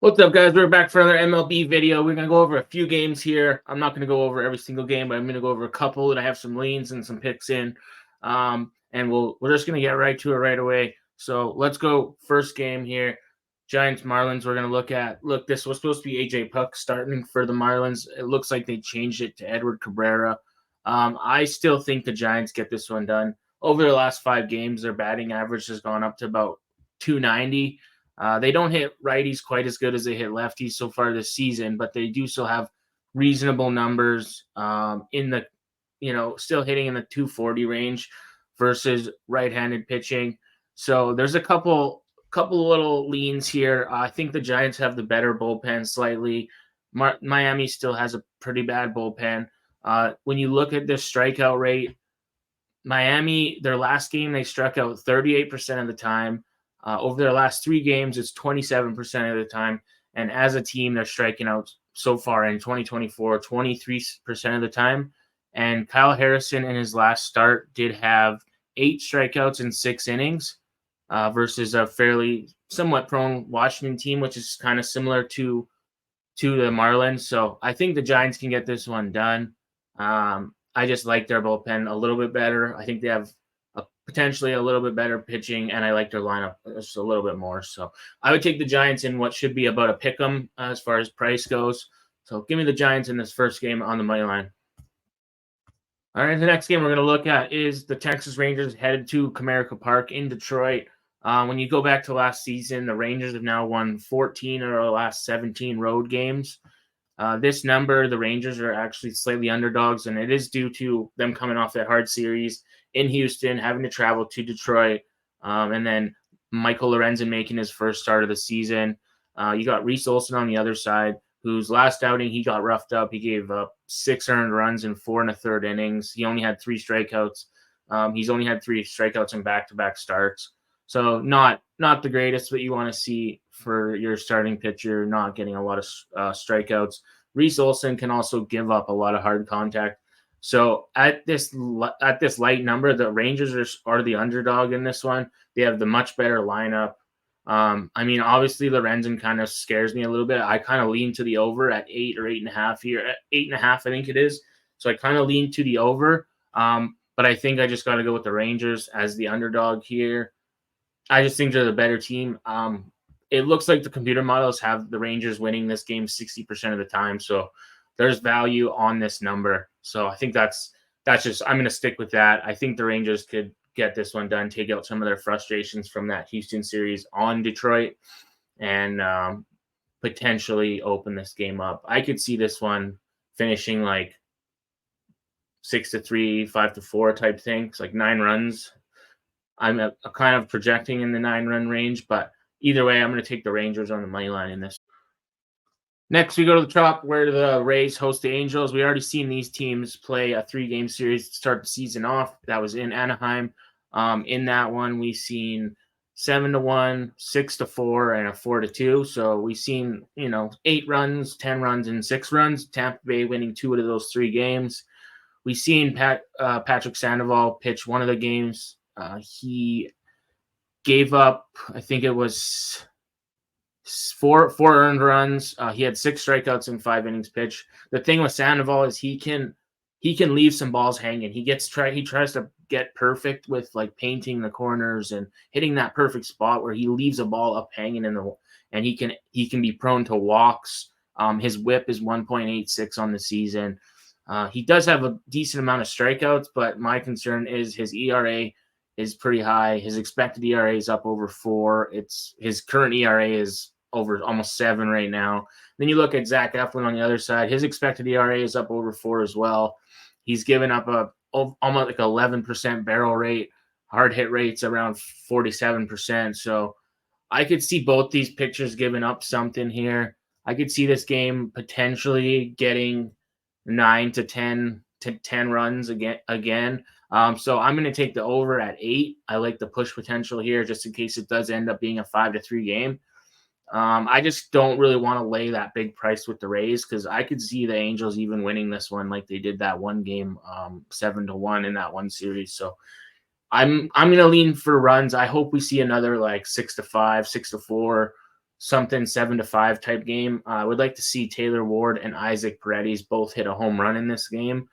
What's up, guys? We're back for another MLB video. We're going to go over a few games here. I'm not going to go over every single game, but I'm going to go over a couple that I have some leans and some picks in. And we're just going to get right to it right away. So let's go first game here. Giants Marlins. We're going to look, this was supposed to be AJ Puck starting for the Marlins. It looks like they changed it to Edward Cabrera. I still think the Giants get this one done. Over the last 5 games, their batting average has gone up to about 290. They don't hit righties quite as good as they hit lefties so far this season, but they do still have reasonable numbers still hitting in the 240 range versus right-handed pitching. So there's a couple little leans here. I think the Giants have the better bullpen slightly. Miami still has a pretty bad bullpen. When you look at their strikeout rate, Miami, their last game, they struck out 38% of the time. Over their last 3 games, it's 27% of the time. And as a team, they're striking out so far in 2024, 23% of the time. And Kyle Harrison in his last start did have 8 strikeouts in 6 innings versus a fairly somewhat prone Washington team, which is kind of similar to the Marlins. So I think the Giants can get this one done. I just like their bullpen a little bit better. I think they have potentially a little bit better pitching, and I like their lineup just a little bit more. So I would take the Giants in what should be about a pick 'em as far as price goes. So give me the Giants in this first game on the money line. All right, the next game we're going to look at is the Texas Rangers headed to Comerica Park in Detroit. When you go back to last season, the Rangers have now won 14 of their last 17 road games. This number, the Rangers are actually slightly underdogs, and it is due to them coming off that hard series in Houston, having to travel to Detroit, and then Michael Lorenzen making his first start of the season. You got Reese Olson on the other side, whose last outing he got roughed up. He gave up 6 earned runs in 4 1/3 innings. He only had 3 strikeouts. He's only had 3 strikeouts in back-to-back starts. So not the greatest, but you want to see for your starting pitcher, not getting a lot of strikeouts. Reese Olson can also give up a lot of hard contact. So at this light number, the Rangers are the underdog in this one. They have the much better lineup. Obviously Lorenzen kind of scares me a little bit. I kind of lean to the over at 8 or 8.5 here. At 8.5, I think it is. So I kind of lean to the over. But I think I just got to go with the Rangers as the underdog here. I just think they're the better team. It looks like the computer models have the Rangers winning this game 60% of the time. So there's value on this number. So I think that's just, I'm going to stick with that. I think the Rangers could get this one done, take out some of their frustrations from that Houston series on Detroit, and potentially open this game up. I could see this one finishing like 6-3, 5-4 type thing. It's like 9 runs. I'm a kind of projecting in the 9-run range, but either way, I'm going to take the Rangers on the money line in this. Next, we go to the top where the Rays host the Angels. We already seen these teams play a 3-game series to start the season off. That was in Anaheim. In that one, we've seen 7-1, 6-4, and a 4-2. So we've seen 8 runs, 10 runs, and 6 runs. Tampa Bay winning 2 of those 3 games. We've seen Patrick Sandoval pitch one of the games. He gave up, I think it was four earned runs. He had 6 strikeouts in 5 innings pitched. The thing with Sandoval is he can leave some balls hanging. He tries to get perfect with like painting the corners and hitting that perfect spot where he leaves a ball up hanging and he can be prone to walks. His whip is 1.86 on the season. He does have a decent amount of strikeouts, but my concern is his ERA is pretty high. His expected ERA is up over 4. His current ERA is over almost 7 right now. Then you look at Zach Eflin on the other side. His expected ERA is up over 4 as well. He's given up almost like 11% barrel rate. Hard hit rates around 47%. So I could see both these pitchers giving up something here. I could see this game potentially getting 9 to 10 runs again. So I'm going to take the over at 8. I like the push potential here just in case it does end up being a 5-3 game. I just don't really want to lay that big price with the Rays because I could see the Angels even winning this one like they did that one game, 7-1 in that one series. So I'm going to lean for runs. I hope we see another like 6-5, 6-4 something 7-5 type game. I would like to see Taylor Ward and Isaac Paredes both hit a home run in this game.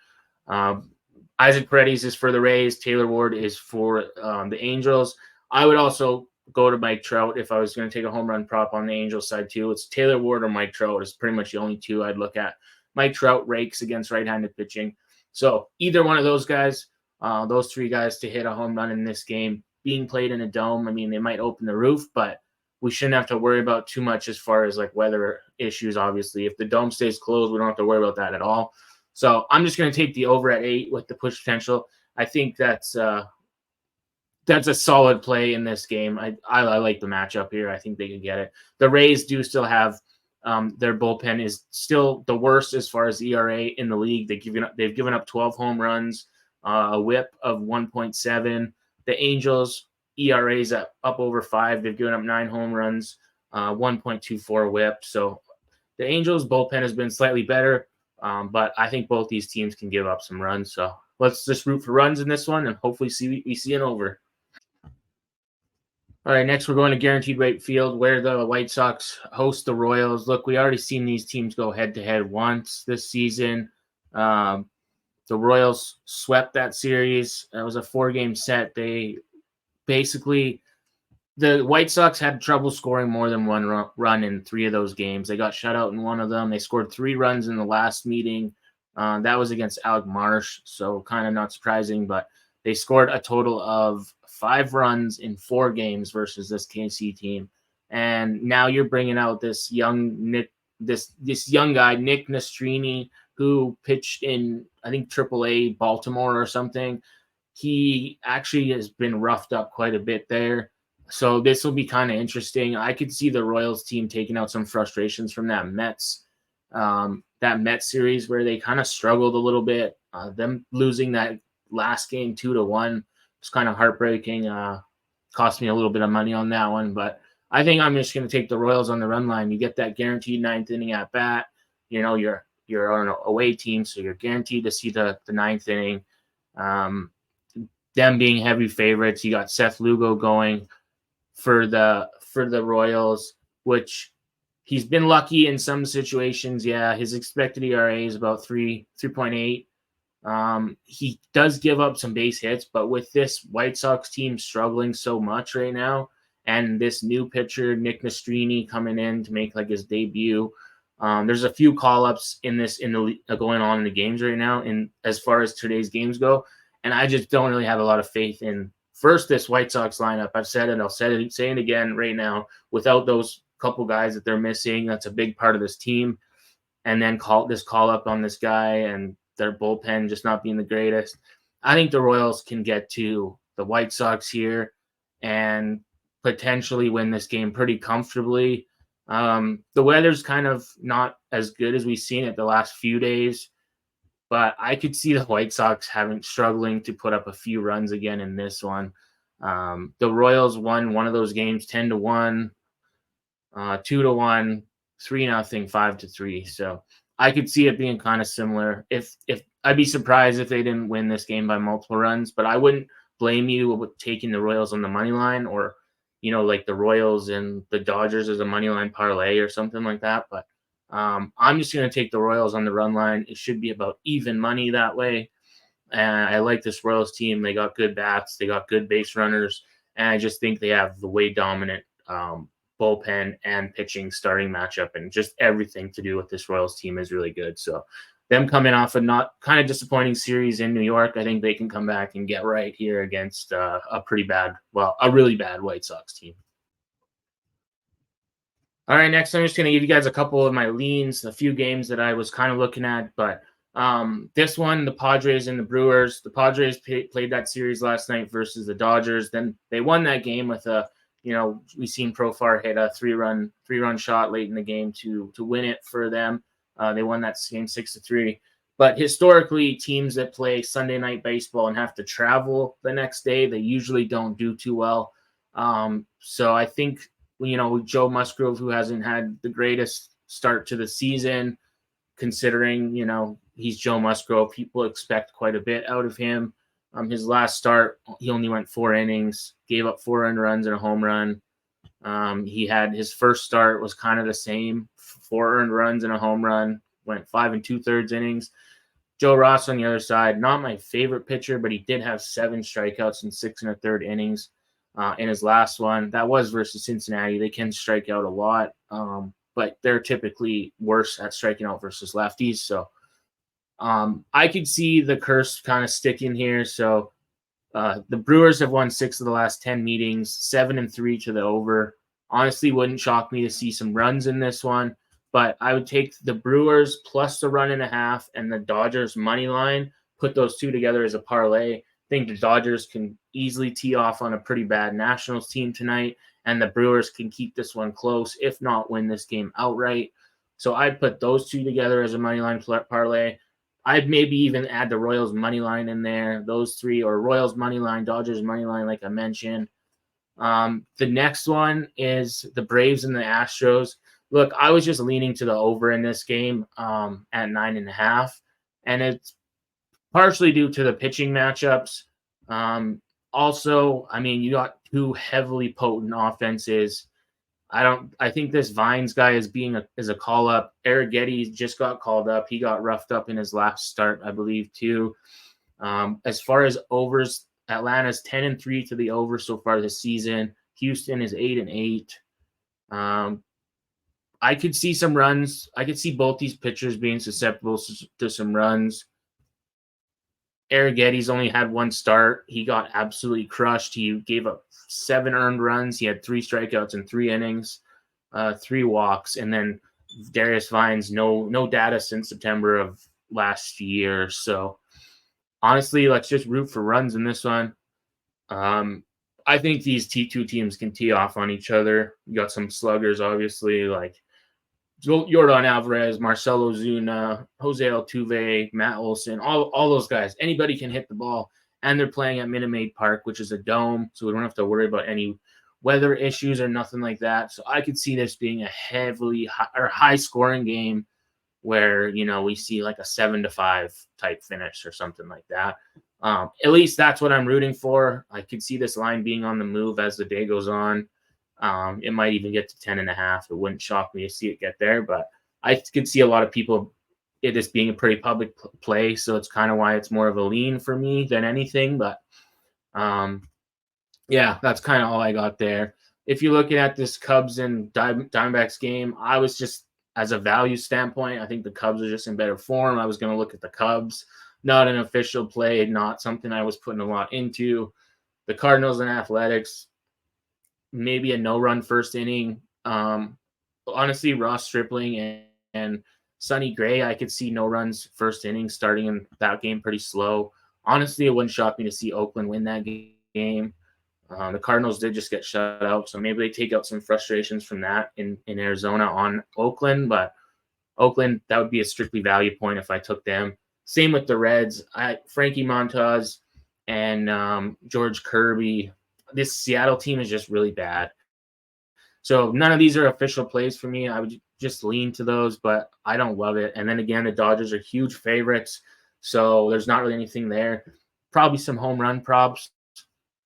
Isaac Paredes is for the Rays. Taylor Ward is for the Angels. I would also go to Mike Trout if I was going to take a home run prop on the Angels side too. It's Taylor Ward or Mike Trout is pretty much the only two I'd look at. Mike Trout rakes against right-handed pitching. So either one of those guys, those three guys to hit a home run in this game being played in a dome. I mean, they might open the roof, but we shouldn't have to worry about too much as far as like weather issues. Obviously, if the dome stays closed, we don't have to worry about that at all. So I'm just going to take the over at 8 with the push potential. I think that's a solid play in this game. I like the matchup here. I think they can get it. The Rays do still have their bullpen is still the worst as far as ERA in the league. They've given up 12 home runs, a WHIP of 1.7. The Angels ERA is up over 5. They've given up 9 home runs, 1.24 WHIP. So the Angels bullpen has been slightly better. But I think both these teams can give up some runs. So let's just root for runs in this one and hopefully we see an over. All right, next we're going to guaranteed rate field where the White Sox host the Royals. Look, we already seen these teams go head-to-head once this season. The Royals swept that series. That was a 4-game set. The White Sox had trouble scoring more than one run in 3 of those games. They got shut out in one of them. They scored 3 runs in the last meeting. That was against Alec Marsh, so kind of not surprising, but they scored a total of 5 runs in 4 games versus this KC team. And now you're bringing out this young guy, Nick Nastrini, who pitched in, I think, AAA Baltimore or something. He actually has been roughed up quite a bit there. So this will be kind of interesting. I could see the Royals team taking out some frustrations from that Mets series where they kind of struggled a little bit. Them losing that last game 2-1 was kind of heartbreaking. Cost me a little bit of money on that one, but I think I'm just going to take the Royals on the run line. You get that guaranteed 9th inning at bat. You know, you're on an away team, so you're guaranteed to see the 9th inning. Them being heavy favorites, you got Seth Lugo going for the Royals, which he's been lucky in some situations. Yeah, his expected ERA is about 3.8. He does give up some base hits, but with this White Sox team struggling so much right now, and this new pitcher Nick Nastrini coming in to make like his debut, there's a few call-ups going on in the games right now, in as far as today's games go, and I just don't really have a lot of faith in this White Sox lineup. I've said it, I'll say it again right now. Without those couple guys that they're missing, that's a big part of this team. And then call up on this guy and their bullpen just not being the greatest. I think the Royals can get to the White Sox here and potentially win this game pretty comfortably. The weather's kind of not as good as we've seen it the last few days, but I could see the White Sox struggling to put up a few runs again in this one. The Royals won one of those games 10-1, 2-1, 3-0, 5-3. So I could see it being kind of similar. If I'd be surprised if they didn't win this game by multiple runs, but I wouldn't blame you with taking the Royals on the money line, or like the Royals and the Dodgers as a money line parlay or something like that. But I'm just going to take the Royals on the run line. It should be about even money that way. And I like this Royals team. They got good bats. They got good base runners. And I just think they have the way dominant bullpen and pitching starting matchup, and just everything to do with this Royals team is really good. So them coming off a not kind of disappointing series in New York, I think they can come back and get right here against a really bad White Sox team. All right, next I'm just going to give you guys a couple of my leans, a few games that I was kind of looking at, but this one, the Padres and the Brewers. The Padres played that series last night versus the Dodgers. Then they won that game with we've seen Profar hit a three-run shot late in the game to win it for them. They won that game 6-3. But historically, teams that play Sunday night baseball and have to travel the next day, they usually don't do too well. So I think, Joe Musgrove, who hasn't had the greatest start to the season, considering, he's Joe Musgrove, people expect quite a bit out of him. His last start, he only went 4 innings, gave up 4 earned runs and a home run. He had his first start was kind of the same, 4 earned runs and a home run, went 5 2/3 innings. Joe Ross on the other side, not my favorite pitcher, but he did have 7 strikeouts in 6 1/3 innings in his last one. That was versus Cincinnati. They can strike out a lot, but they're typically worse at striking out versus lefties. So I could see the curse kind of sticking here. So the Brewers have won 6 of the last 10 meetings, 7-3 to the over. Honestly, wouldn't shock me to see some runs in this one, but I would take the Brewers plus the 1.5 and the Dodgers money line, put those two together as a parlay. I think the Dodgers can easily tee off on a pretty bad Nationals team tonight, and the Brewers can keep this one close, if not win this game outright. So I'd put those two together as a money line parlay. I'd maybe even add the Royals money line in there, those three, or Royals money line, Dodgers money line, like I mentioned. The next one is the Braves and the Astros. Look, I was just leaning to the over in this game at 9.5, and it's partially due to the pitching matchups. Also, I mean, you got two heavily potent offenses. I think this Vines guy is a call up. Eric Getty just got called up. He got roughed up in his last start, I believe, too. As far as overs, Atlanta's 10-3 to the over so far this season. Houston is 8-8. I could see some runs. I could see both these pitchers being susceptible to some runs. Eric Getty's only had one start. He got absolutely crushed. He gave up 7 earned runs. He had 3 strikeouts in 3 innings, 3 walks, and then Darius Vines, no data since September of last year. So honestly, let's just root for runs in this one. I think these T2 teams can tee off on each other. You got some sluggers, obviously, like Yordan Alvarez, Marcelo Zuna, Jose Altuve, Matt Olson, all those guys. Anybody can hit the ball, and they're playing at Minute Maid Park, which is a dome, so we don't have to worry about any weather issues or nothing like that. So I could see this being a heavily high-scoring game where, we see like a 7-5 type finish or something like that. At least that's what I'm rooting for. I could see this line being on the move as the day goes on. It might even get to 10.5. It wouldn't shock me to see it get there, but I could see a lot of people it as being a pretty public play, so it's kind of why it's more of a lean for me than anything. But yeah, that's kind of all I got there. If you're looking at this Cubs and Diamondbacks game, I was just, as a value standpoint, I think the Cubs are just in better form. I was going to look at the Cubs, not an official play, not something I was putting a lot into. The Cardinals and Athletics, maybe a no-run first inning. Honestly, Ross Stripling and Sonny Gray, I could see no runs first inning starting in that game pretty slow. Honestly, it wouldn't shock me to see Oakland win that game. The Cardinals did just get shut out, so maybe they take out some frustrations from that in Arizona on Oakland. But Oakland, that would be a strictly value point if I took them. Same with the Reds. Frankie Montas and George Kirby. This Seattle team is just really bad. So none of these are official plays for me. I would just lean to those, but I don't love it. And then again, the Dodgers are huge favorites, so there's not really anything there. Probably some home run props,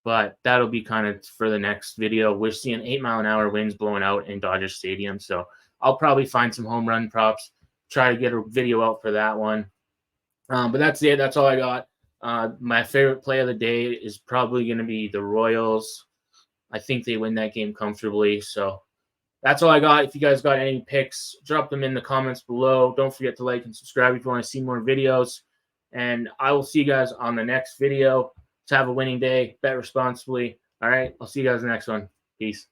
but that'll be kind of for the next video. We're seeing 8-mile-an-hour winds blowing out in Dodger Stadium, so I'll probably find some home run props, try to get a video out for that one. But that's it. That's all I got. My favorite play of the day is probably going to be the Royals. I think they win that game comfortably. So that's all I got. If you guys got any picks, drop them in the comments below. Don't forget to like and subscribe if you want to see more videos. And I will see you guys on the next video. Have a winning day. Bet responsibly. All right. I'll see you guys in the next one. Peace.